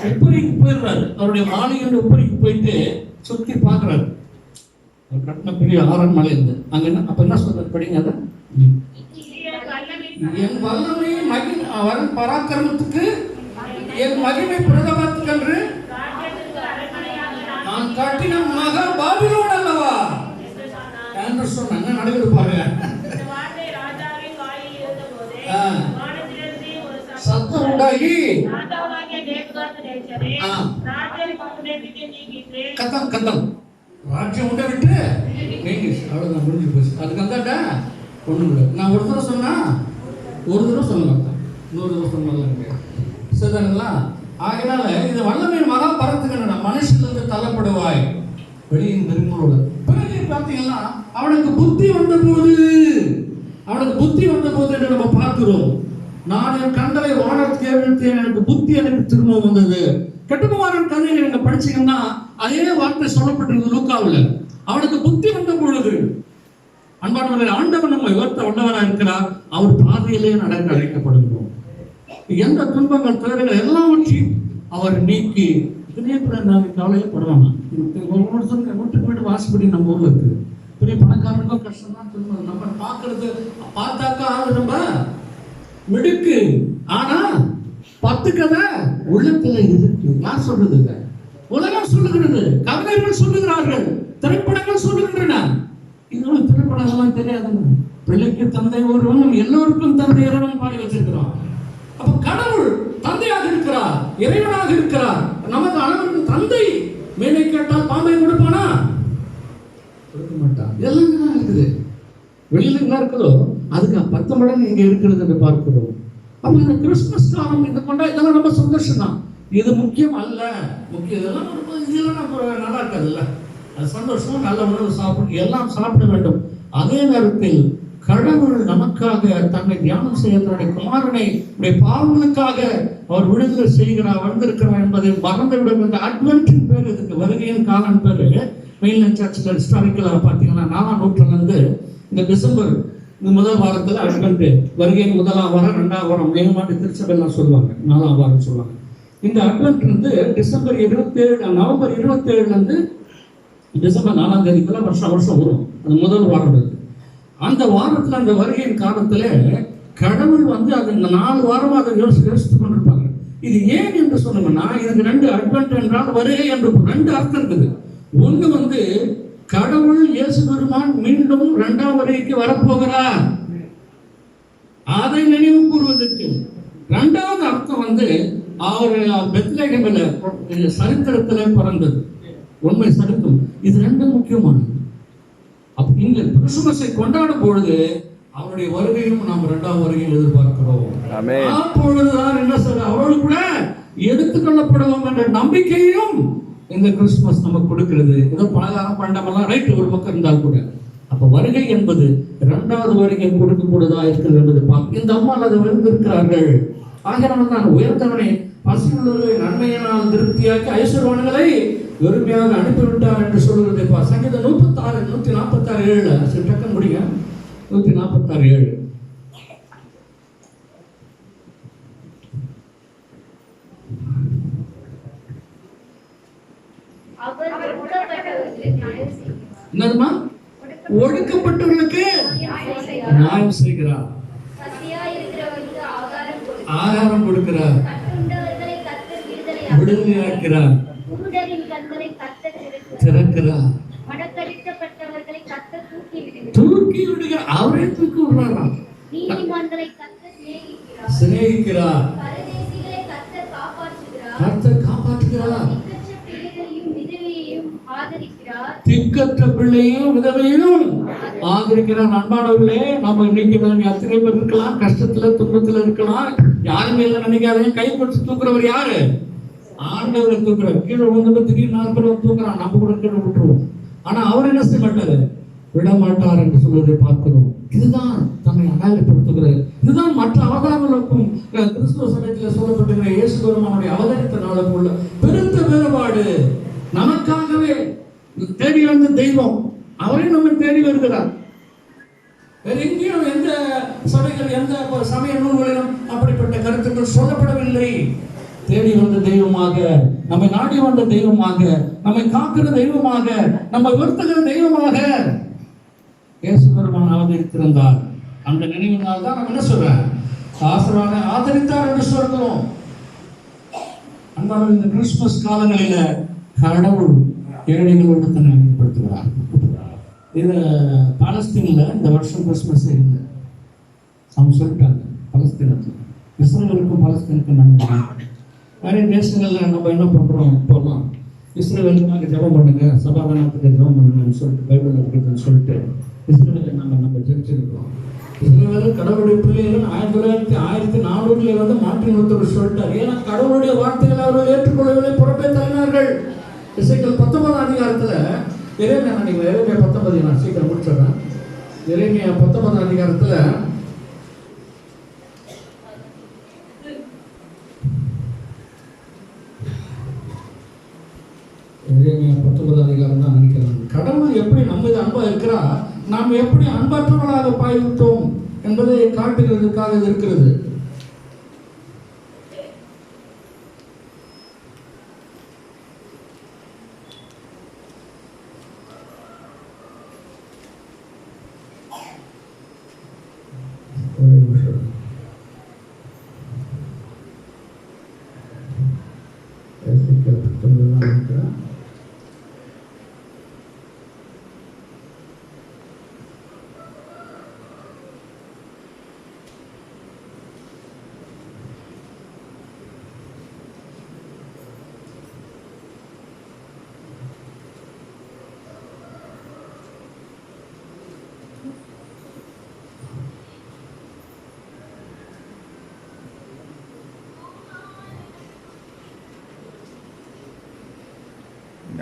உப்பரிக்கு போயிடுறாரு. அவருடைய மாளிகையோட உப்பரிக்கு போயிட்டு சுற்றி பார்க்குறாரு. கட்டின பெரிய அரண்மனை இருந்து அங்க என்ன, அப்ப என்ன சொல்ற படிங்க அதை, என் வல்லமை மகிமை பராக்கிரமத்துக்கு என் மகிமை பிரதமத்துக்கு என்று நான் கட்டின மகா பாபிலோன் அல்லவா என்று சொன்னாங்க. நடக்குது பாருங்க. சத்தம் உண்டாகி கத்தம் கத்தம் ராஜ்யம் உண்டை விட்டு நீங்க அவ்வளவுதான் முடிஞ்சு போச்சு. அதுக்கு வந்தாட்டா ஒண்ணு கூட நான் ஒரு தடவை சொன்னா ஒரு தடவை சொல்லலாம். 100 வருஷம் நல்லா இருக்கு சரிங்களா? ஆகினால இது வல்லமையின் மகா பரத்துக்கின்றன மனுஷனுக்கு தள்ளப்படுவாய் வெளியின் திருமணோடு. பிறகு பார்த்தீங்கன்னா அவனுக்கு புத்தி வந்த போது என்று நம்ம பார்க்கிறோம். நான் என் கண்களை வானத்துக்கு ஏறெடுத்தேன், எனக்கு புத்தி எனக்கு திரும்ப வந்தது. கெட்டுக்குமாரன் கதையை நீங்க படிச்சீங்கன்னா அதே வார்த்தை சொல்லப்பட்டிருக்கு லூக்காவில். அவனுக்கு புத்தி வந்த பொழுது அன்பானவர்களை ஆண்டவன் நம்ம உயர்த்த வல்லவராக இருக்கிறார். அவர் பாதையிலே நடக்க அழைக்கப்படுகிறோம். எந்த துன்பங்கள் தேவைகள் எல்லாவற்றையும் அவர் நீக்கி இதே கவலையே படுவாங்க. வீட்டுக்கு வீடு வாசிப்படி நம்ம ஊர்ல இருக்குது. பெரிய பணக்காரனுக்கும் கஷ்டம் தான் துன்பம். நம்ம பார்க்கறது பார்த்தாக்கா ரொம்ப மிடுக்கு, ஆனா 10 கதை உள்ளத்துல இருக்கு. யார் சொல்றது? உலகம் சொல்லுகிறது, கவிதைகள் சொல்லுகிறார்கள், திரைப்படங்கள் சொல்லுகின்றன. இதெல்லாம் திரைப்படங்கள்லாம் தெரியாதுங்க. பிள்ளைக்கு தந்தை ஒருவனும் எல்லோருக்கும் தந்தை இறைவன் பாடி வச்சிருக்கிறோம். அப்ப கடவுள் தந்தையாக இருக்கிறார், இறைவனாக இருக்கிறார். நமக்கு அளவிற்கு தந்தை மேலே கேட்டால் பாம்பை கொடுப்பானா? கொடுக்க மாட்டான். எல்லாம் இருக்குது. வெளியில என்ன இருக்குதோ அதுக்கு 10 மடங்கு இங்க இருக்கிறது என்று பார்க்கிறோம். அப்ப இந்த கிறிஸ்துமஸ் காலம் இந்த கொண்டா இதெல்லாம் ரொம்ப சந்தோஷம் தான். இது முக்கியம் அல்ல. முக்கியம் இதெல்லாம் நல்லா இருக்காதுல்ல. அது சந்தோஷமா நல்ல உணவு சாப்பிட்டு எல்லாம் சாப்பிட வேண்டும். அதே நேரத்தில் கடவுள் நமக்காக தன்னை தியானம் செய்ய தன்னுடைய குமாரனை பாவங்களுக்காக அவர் விடுதலை செய்கிறார், வந்திருக்கிறார் என்பதை மறந்துவிடும். இந்த அட்வென்டின் பேர், இதுக்கு வருகையின் காலம் பேரு. மெயின்லைன் சர்ச்சில் ஹிஸ்டாரிக்கலாக பார்த்தீங்கன்னா 4ஆம் நூற்றாண்டு இந்த டிசம்பர் இந்த முதல் வாரத்தில் அட்வென்ட் வருகையின் 1ஆம் வாரம் 2ஆம் வாரம் மேல்மாட்டு திருச்சபையெல்லாம் சொல்லுவாங்க, 4ஆம் வாரம் சொல்லுவாங்க. இந்த அட்வென்ட் வந்து டிசம்பர் 27 நவம்பர் 27 டிசம்பர் 4ஆம் தேதிக்குள்ள வருஷம் வரும். அது முதல் வாரம் இருக்கு. அந்த வாரத்தில் அந்த வருகையின் காலத்துல கடவுள் வந்து அது இந்த 4 வாரமா அதை யோசித்து கொண்டிருப்பாங்க. இது ஏன் என்று சொன்னோம்னா, இதுக்கு 2 அட்வென்ட் என்றால் வருகை என்று 2 அர்த்தம் இருக்குது. ஒன்று வந்து கடவுள் இயேசு பெருமான் மீண்டும் 2ஆம் வருகைக்கு வரப்போகிறார், அதை நினைவு கூறுவதற்கு. 2வது அர்த்தம் வந்து அவர் பெத்லகேமில் சரித்திரத்திலே பிறந்தது, உண்மை சரித்திரம். இது 2 முக்கியமானது. அப்ப இங்க கிறிஸ்துமஸை கொண்டாடும் பொழுது அவருடைய வருகையும் நாம் 2ஆம் வருகையும் எதிர்பார்க்கிறோம். அப்பொழுதுதான் என்ன சொல்ற அவரோடு கூட எடுத்துக்கொள்ளப்படுவோம் என்ற நம்பிக்கையும் இந்த கிறிஸ்துமஸ் நமக்கு கொடுக்கிறது. ஏதோ பலகாரம் பண்டமெல்லாம் ரைட் ஒரு பக்கம் இருந்தால் கூட அப்ப வருகை என்பது 2வது வருகை கொடுக்கக்கூடதா இருக்கிறது என்பதை பார்க்க இந்த அம்மா அதை இருக்கிறார்கள். ஆகினால தான் உயர்த்தவனை பசியுள்ளவர்களை நன்மையினால் திருப்தியாக்கி ஐஸ்வர்யவான்களை வெறுமையாக அனுப்பிவிட்டார் என்று சொல்லுகிறது. சங்கீதம் 146:7 டக்குன்னு முடிங்க. 146:7 என்னதுமா? ஒடுக்கப்பட்டவர்களுக்கு நியாயம் செய்கிறார், ஆகாரம் கொடுக்கிறார், விடுதலையாக்கிறார், திறக்கிறார், தூக்கி விடுகிறார். அவரே தூக்கி விடுறாராம். சிநேகிக்கிறார், கர்த்தர் காப்பாற்றுகிறார். திக்கற்ற பிள்ளையும் விதவையும் ஆதரிக்கிறார். அன்பானவர்களே, நம்ம இன்னைக்கு எத்தனை பேர் இருக்கலாம், கஷ்டத்துல துன்பத்துல இருக்கலாம், யாருமே இல்லை நினைக்காதீங்க. கை கொடுத்து தூக்குறவர் யாரு? ஆண்டவரை தூக்குறார். கீழே வந்து திடீர்னு 4 பேர் தூக்குறான், நம்ம கூட கீழே விட்டுருவோம். ஆனா அவர் என்ன செய்ய மாட்டாரு, விட மாட்டார் என்று சொல்வதை பார்க்கிறோம். இதுதான் தன்னை அடையாளப்படுத்துகிறது. இதுதான் மற்ற அவதாரங்களுக்கும் கிறிஸ்துவ சமயத்தில் சொல்லப்பட்டிருக்கிற இயேசு பெருமானுடைய அவதரித்த நாளுக்கும் உள்ள பெருத்த வேறுபாடு. நமக்காகவே தேடி வந்த தெய்வம் அவரே நம்ம தேடி வருகிறார். வேற எங்கேயும் எந்த சபைகள் எந்த சமய நூல்களிலும் அப்படிப்பட்ட கருத்துக்கள் சொல்லப்படவில்லை. தேடி வந்த தெய்வமாக, நம்மை நாடி வந்த தெய்வமாக, நம்மை காக்கிற தெய்வமாக, நம்மை உயர்த்துகிற தெய்வமாக இயேசு பெருமான் அவதரித்திருந்தார். அந்த நினைவினால் தான் நம்ம என்ன சொல்றேன், ஆசீர்வாத ஆதரித்தார் என்று சொல்கிறோம். அன்பான இந்த கிறிஸ்துமஸ் காலங்களில கடவுள் ஏழைகளோடு தன்னை அறிமுகப்படுத்துகிறார். இது பாலஸ்தீன்ல இந்த வருஷம் கிறிஸ்துமஸ் இல்லை, அவங்க சொல்லிட்டாங்க. பலஸ்தீனத்தில் இஸ்ரேலுக்கும் பாலஸ்தீனுக்கும் நன்மை. நிறைய தேசங்கள்ல நம்ம என்ன பண்றோம், இப்போலாம் இஸ்ரேலுக்காக ஜெபம் பண்ணுங்க, சமாதானத்துக்கு ஜெபம் பண்ணுங்கன்னு சொல்லிட்டு பைபிள் இருக்குதுன்னு சொல்லிட்டு இஸ்ரேலுக்கு நம்ம ஜெபிச்சிருக்கிறோம். சில பேர் கடவுளுடைய பிள்ளைகள் 1400 வந்து மார்ட்டின் லூத்தர் சொல்லிட்டார். ஏன்னா கடவுளுடைய வார்த்தைகளை அவர்கள் ஏற்றுக்கொள்ளவில்லை, புறப்பே தள்ளினார்கள். எசேக்கியேல் 19 அதிகாரத்தில் எரேமியா 19 நான் சீக்கிரம் முடிச்சிடறேன். எரேமியா 19 அதிகாரத்தில் எரேமியா 19 அதிகாரம் தான் நினைக்கிறேன். கடவுள் எப்படி நம்ம இது அன்பா இருக்கிறா, நாம் எப்படி அன்பற்றவர்களாக பாய்விட்டோம் என்பதை காட்டுகிறதுக்காக இது இருக்கிறது.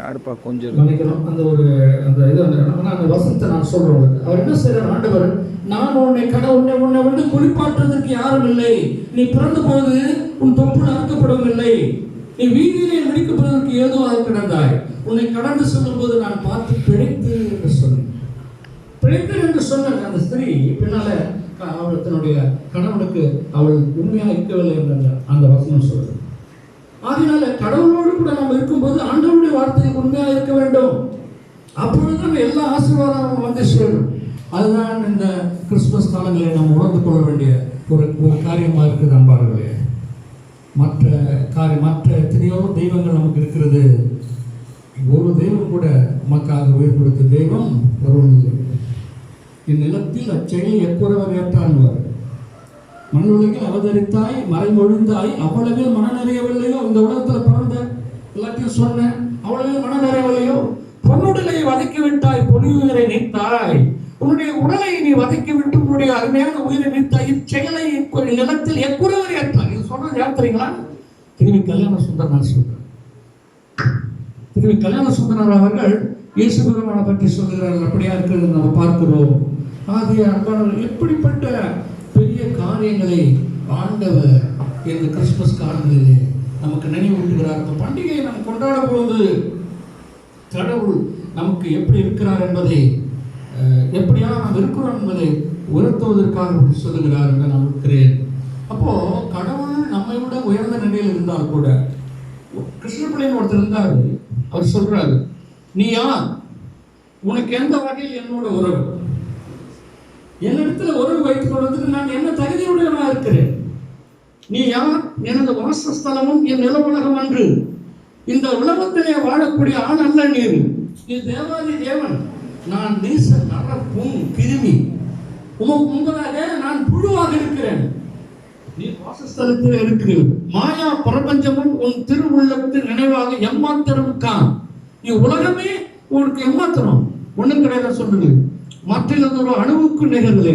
யாருப்பா கொஞ்சம் நினைக்கிறோம் அந்த ஒரு அந்த வசனத்தை நான் சொல்றேன். அவர் என்ன செய்யறார் ஆண்டவர், நான் உன்னை வந்து குளிப்பாட்டுறதுக்கு யாரும் இல்லை, நீ பிறந்த போது உன் தொப்புள் அறுக்கப்படவில்லை, நீ வீதியிலே விடிக்கப்படுவதற்கு ஏதுவாக கிடந்தாய், உன்னை கடந்து சொல்லும் போது நான் பார்த்து பிழைத்தேன் என்று சொன்னேன். பிழைத்தேன் என்று சொன்ன அந்த ஸ்திரீ பின்னால அவள் தன்னுடைய கணவனுக்கு அவள் உண்மையாக இருக்கவில்லை என்ற அந்த வசனம் சொல்றது. அதனால கடவுளோடு கூட நம்ம இருக்கும்போது ஆண்டவருடைய வார்த்தைக்கு உண்மையாக இருக்க வேண்டும். அப்பொழுதுதான் எல்லா ஆசீர்வாதமும் வந்து சேரும். அதுதான் இந்த கிறிஸ்துமஸ் காலங்களில் நம்ம உணர்ந்து கொள்ள வேண்டிய ஒரு காரியமாக இருக்குது அன்பார்களே. மற்ற எத்தனையோ தெய்வங்கள் நமக்கு இருக்கிறது. ஒரு தெய்வம் கூட நமக்காக உயிர் கொடுத்த தெய்வம் ஒருவன் இல்லை. இந்நிலத்தில் அச்செயல் எக்குறவர் ஏற்றான்வார். மண்ணுலகில் அவதரித்தாய் மறைமொழிந்தாய் அவ்வளவே மன நிறையவில்லையோ, இந்த உலகத்தில் பிறந்த எல்லாத்தையும் சொன்னேன், அவ்வளவே மன நிறையவில்லையோ, பொன்னுடலை வதக்கி விட்டாய் பொலிவுயிரை நீத்தாய், உன்னுடைய உடலை நீ வதக்கி விட்டு உன்னுடைய அருமையான உயிரை நீத்தாய், இச்செயலை நிலத்தில் எக்குறவர் ஏற்றாய். இது சொல்றது யார் தெரியுங்களா? திருவி கல்யாண சுந்தரனார் சொல்றார். திருவி கல்யாண சுந்தரனார் அவர்கள் இயேசு பெருமானை பற்றி சொல்லுகிறார்கள். அப்படியா இருக்கிறது நம்ம பார்க்கிறோம். ஆகிய அன்பானவர்கள், எப்படிப்பட்ட பெரிய காரியங்களை ஆண்டவர் இந்த கிறிஸ்துமஸ் காலங்களிலே நமக்கு நினைவூட்டுகிறார். இந்த பண்டிகையை நாம் கொண்டாடும் போது கடவுள் நமக்கு எப்படி இருக்கிறார் என்பதை, எப்படியா நாம் இருக்கிறோம் என்பதை உயர்த்துவதற்காக சொல்லுகிறார் என்று நான் இருக்கிறேன். அப்போ கடவுள் நம்மை விட உயர்ந்த நிலையில் இருந்தால் கூட, கிருஷ்ணபிள்ளைன்னு ஒருத்தர் இருந்தார். அவர் சொல்றாரு, நீ யார், உனக்கு எந்த வகையில் என்னோட உறவு, என்னிடத்துல உறவு வைத்துக் கொள்வதற்கு நான் என்ன தகுதியுடையவனா இருக்கிறேன், நீ யார், எனது வாசஸ்தலமும் என் நில உலகம் அன்று, இந்த உலகத்திலே வாழக்கூடிய ஆண் அல்ல நீர், நீ தேவாதி தேவன், நான் நீச நர புண் கிருமி, உமக்கு முன்பதாக நான் புழுவாக இருக்கிறேன், நீ வாசஸ்தலத்தில் இருக்கிறது, மாயா பிரபஞ்சமும் உன் திருவுள்ளத்தின் நினைவாக எம்மாத்திரம் கான், நீ உலகமே உனக்கு எம்மாத்திரம் ஒண்ணும் கிடையாது சொல்லுது, மற்ற ஒரு அணுவுக்கு நிகழ்வு.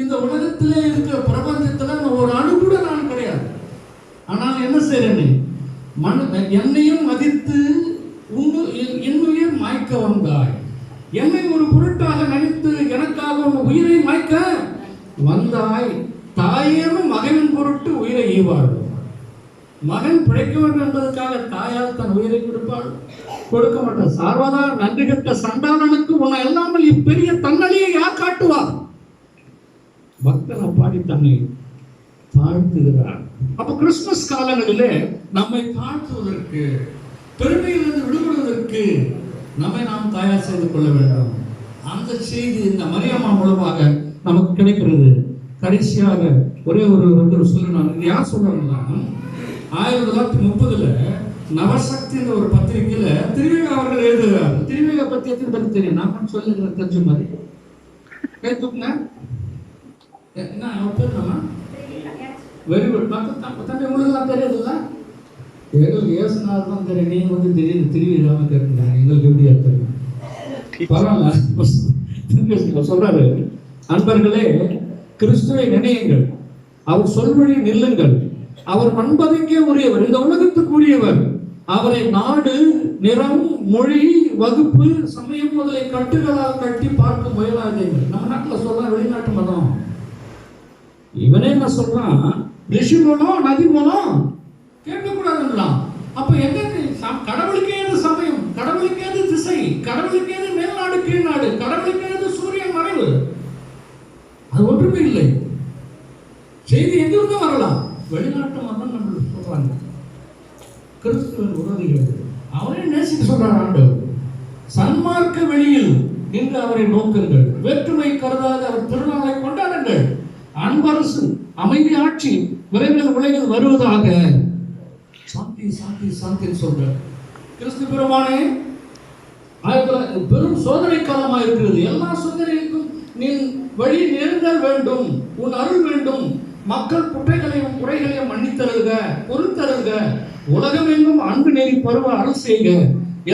இந்த உலகத்திலே இருக்கிற பிரபஞ்சத்துல ஒரு அணு கூட நான் கிடையாது. ஆனால் என்ன செய்யறேன், என்னையும் மதித்து என்னுயிர் மாய்க்க வந்தாய், என்னை ஒரு பொருட்டாக நினைத்து எனக்காக உன் உயிரை மாய்க்க வந்தாய், தாயேனும் மகனின் பொருட்டு உயிரை ஈவாள், மகன் பிழைக்க வேண்டும் என்பதற்காக தாயால் தன் உயிரை கொடுப்பாள், கொடுக்க மாட்டார். சார்வதா நன்றி கட்ட சண்டாளனுக்கு உன்னை இல்லாமல் இப்பெரிய தன்னலியை யார் காட்டுவார்? பக்தனை பாடி தன்னை தாழ்த்துகிறார். அப்ப கிறிஸ்துமஸ் காலங்களிலே நம்மை தாழ்த்துவதற்கு, பெருமையிலிருந்து விடுபடுவதற்கு நம்மை நாம் தயார் செய்து கொள்ள வேண்டும். அந்த செய்தி இந்த மரியம்மா மூலமாக நமக்கு கிடைக்கிறது. கடைசியாக ஒரே ஒரு சொல்லு, நான் யார் சொல்றாங்கன்னா, 1930 நவசக்தி ஒரு பத்திரிகையில திருவேகா அவர்கள் எழுதுகிறார். திருவேகா பத்தி எத்தனை பத்தி தெரியும்? நான் சொல்லுகிறேன் தெரிஞ்ச மாதிரி என்ன வெரி குட். தம்பி உங்களுக்கு தெரியாதுல்ல, எங்களுக்கு ஏசுனார் தான் தெரியும். நீங்க வந்து திடீர்னு திருவிழாம கேட்குறீங்க, எங்களுக்கு எப்படியா தெரியும்? பரவாயில்ல சொல்றாரு. அன்பர்களே, கிறிஸ்துவை நினையுங்கள், அவர் சொல்வழி நில்லுங்கள். அவர் மண்பதங்கே உரியவர், இந்த உலகத்துக்கு உரியவர். அவரை நாடு, நிறம், மொழி, வகுப்பு, சமயம் முதலை கட்டுகளால் கட்டி பார்க்க முயலாதீர்கள். நம்ம நாட்டில் சொல்றான் வெளிநாட்டு மதம். இவனே என்ன சொல்றான், ரிஷி மூலம் நதி மூலம் கேட்கக்கூடாதுன்றான். அப்ப எங்க கடவுளுக்கு ஏது சமயம், கடவுளுக்கு ஏது திசை, கடவுளுக்கு ஏது மேல்நாடு கீழ்நாடு, கடவுளுக்கு ஏது சூரியன் மறைவு? அது ஒன்றுமே இல்லை. செய்தி எங்கிருந்து வரலாம்? வெளிநாட்டு மதம் நம்ம சொல்றாங்க. கிறிஸ்துவின் விரோதிகள் அவரை நேசிக்க சொல்றார் ஆண்டவர். சன்மார்க்க வெளியில் நின்று அவரை நோக்குங்கள், வேற்றுமை கருதாத அவர் திருநாளை கொண்டாடுங்கள். அன்பரசு அமைதி ஆட்சி விரைவில் உலகில் வருவதாக. சாந்தி சாந்தி சாந்தி சொல்ற கிறிஸ்து பெருமானே, பெரும் சோதனை காலமாக இருக்கிறது. எல்லா சோதனைக்கும் நீ வழி நேர்ந்தல் வேண்டும், உன் அருள் வேண்டும். மக்கள் குற்றைகளையும் குறைகளையும் மன்னித்தருக, பொறுத்தருக. உலகம் எங்கும் அன்பு நெறி பருவ அரசு செய்க.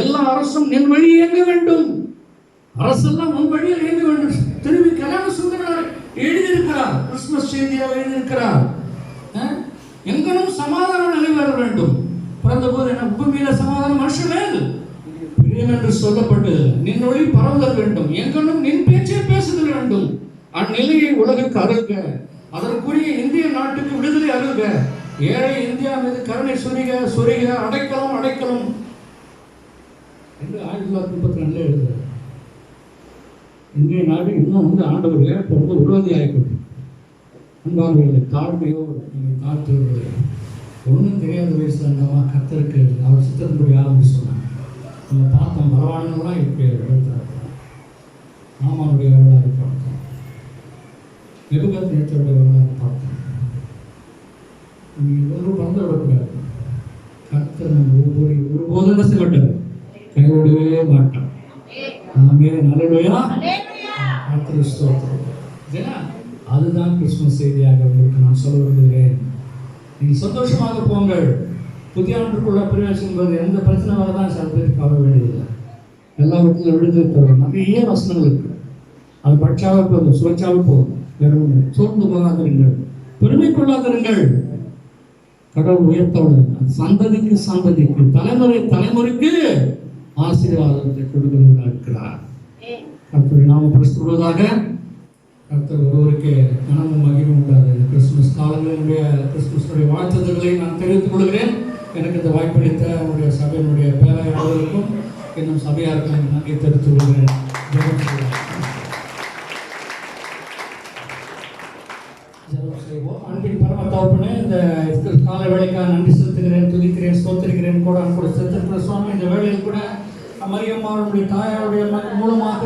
எல்லா அரசும் நின் வழி இயங்க வேண்டும். அரசெல்லாம் உன் வழியில் இயங்க வேண்டும். திரும்பி கல்யாண சுந்தரனார் எழுதியிருக்கிறார், கிறிஸ்துமஸ் செய்தியாக எழுதியிருக்கிறார். எங்கனும் சமாதானம் நிலைவர வேண்டும். பிறந்த போது என்ன பூமியில சமாதானம் மனுஷன் பிரியம் என்று சொல்லப்பட்டது. நின் ஒளி பரவுதல் வேண்டும், எங்கனும் நின் பேச்சே பேசுதல் வேண்டும். அந்நிலையை உலகுக்கு அருள்க, அதற்குரிய இந்திய நாட்டுக்கு விடுதலை அருள்க. ஏழை இந்தியா மீது கருணை சொரிக சொரிக, அடைக்கலம் அடைக்கலம் என்று 1932 எழுதுகிறார். இந்திய நாடு இன்னும் ஆண்டவர்களே பிறந்து விரோதி ஆகிக்கொண்டு அன்பானவர்களை தாழ்மையோடு நீங்கள் தாழ்த்துவர்களே. ஒன்றும் தெரியாத வயசுல இருந்தவா கர்த்தருக்கு அவர் சித்தத்தின்படி ஆரம்பிச்சு சொன்னாங்க. நம்ம பார்த்தோம் பரவாயில்லாம் இப்படி எழுத்தார் ஆமாவுடைய வரலாறு பார்த்தோம், நெபுகாத்நேச்சருடைய வரலாறு பார்த்தோம். நீங்கள் ஒன்றும் பறந்து விடக்கூடாது. கர்த்தர் நம்ம ஒருபோதும் என்ன செய்ய மாட்டார், கைவிடவே மாட்டார். ஆமே, நல்லபடியா கர்த்தர் ஸ்தோத்திரம். அதுதான் கிறிஸ்துமஸ் செய்தியாக உங்களுக்கு நான் சொல்ல விரும்புகிறேன். நீங்கள் சந்தோஷமாக போங்கள். புதிய ஆண்டுக்குள்ள பிரவேசம் போது எந்த பிரச்சனை வரதான் சில பேருக்கு கவலை வேண்டியதில்லை. எல்லா இடத்துலையும் விடுதலை தரும் நிறைய வசனங்கள் இருக்கு. அது பட்சாவே போதும், சுவைச்சாவே போதும். வேற ஒன்று சோர்ந்து போகாதிருங்கள், பெருமை கொள்ளாதிருங்கள். கடவுள் உயர்த்தவுடன் சந்ததிக்கு சந்ததிக்கு தலைமுறை தலைமுறைக்கு ஆசீர்வாதத்தை கொடுக்கிறவராக இருக்கிறார். கர்த்தரை நாம பிரஸ்துவதாக. கர்த்தர் ஒருவருக்கு கனமும் மகிழும் உண்டாது. இந்த கிறிஸ்துமஸ் காலங்களினுடைய கிறிஸ்துமஸுடைய வாழ்த்துதல்களை நான் தெரிவித்துக் கொள்கிறேன். எனக்கு இந்த வாய்ப்பளித்த உங்களுடைய சபையினுடைய பேராயர்களுக்கும் இன்னும் சபையாருக்கும் நன்றி தெரிவித்துக் கொள்கிறேன். அன்பின் பரம தகப்பனே, இந்த காலை வேலைக்காக நன்றி செலுத்துகிறேன், துதிக்கிறேன், ஸ்தோத்திரிக்கிறேன். கூட செலுத்திருக்கிற சுவாமி, இந்த வேளையில் கூட மரியம்மாவுடைய தாயாருடைய மூலமாக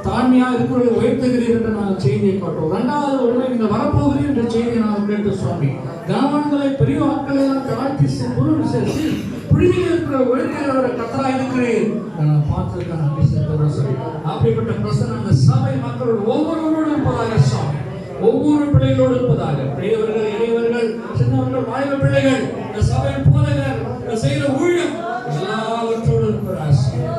தாழ்மையாக இருக்கிறவரை உயர்த்துகிறீர் என்று நாங்கள் செய்தியை காட்டுவோம். இரண்டாவது ஒருமை இந்த வரப்போகிறீர் என்ற செய்தியை நாங்கள் கேட்டு சுவாமி, கனவான்களை பெரிய ஆட்களை எல்லாம் தாழ்த்தி பொருள் சேர்த்து பிடிவில் இருக்கிற உயர்த்துகிறவரை கத்தராக இருக்கிறீர் நான் பார்த்திருக்க நன்றி செலுத்துகிறோம். சரி, அப்படிப்பட்ட பிரசனம் அந்த சபை மக்கள் ஒவ்வொருவரோடு இருப்பதாக சுவாமி, ஒவ்வொரு பிள்ளைகளோடு இருப்பதாக, பெரியவர்கள், இளையவர்கள், சின்னவர்கள், வாய்வு பிள்ளைகள், இந்த சபையின் போதகர், செய்கிற ஊழியம் எல்லாவற்றோடு இருக்கிறார்.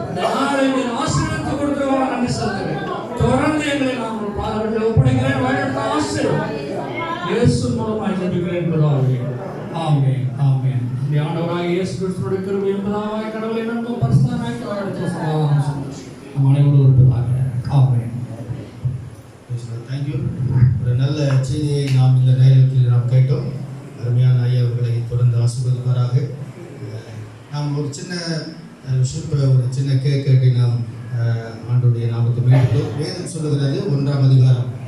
இந்த நாளை ஆசீர்வதித்து கொடுக்கிறவங்க நன்றி செலுத்துகிறேன். தொடர்ந்து எங்களை நாங்கள் பாதத்தில் ஒப்படைக்கிறேன். வழிநடத்த ஆசீர்வாதம் இயேசு மூலமாய் ஜெபிக்கிறேன் பிதாவே. ஆமென், ஆமென். இந்த ஆண்டவராகிய இயேசு கிறிஸ்துவின் கிருபை என்பதாய் கடவுளை நம்பும் பரிசுத்தமாய் வழிநடத்த சமாதானம் சந்தோஷம் நம் அனைவரோடு இருப்பதாக. ஆமென். தேங்க்யூ. ஒரு நல்ல செய்தியை நாம் இந்த நேரத்தில் நாம் கேட்டோம். அருமையான ஐயா அவர்களை தொடர்ந்து ஆசீர்வதிப்பாராக. நாம் ஒரு சின்ன ஒரு சின்ன கேக் கேட்டு நாம் ஆண்டுடைய நாமத்தை மீண்டும் வேதம் சொல்லுகிறது 1ஆம் அதிகாரம்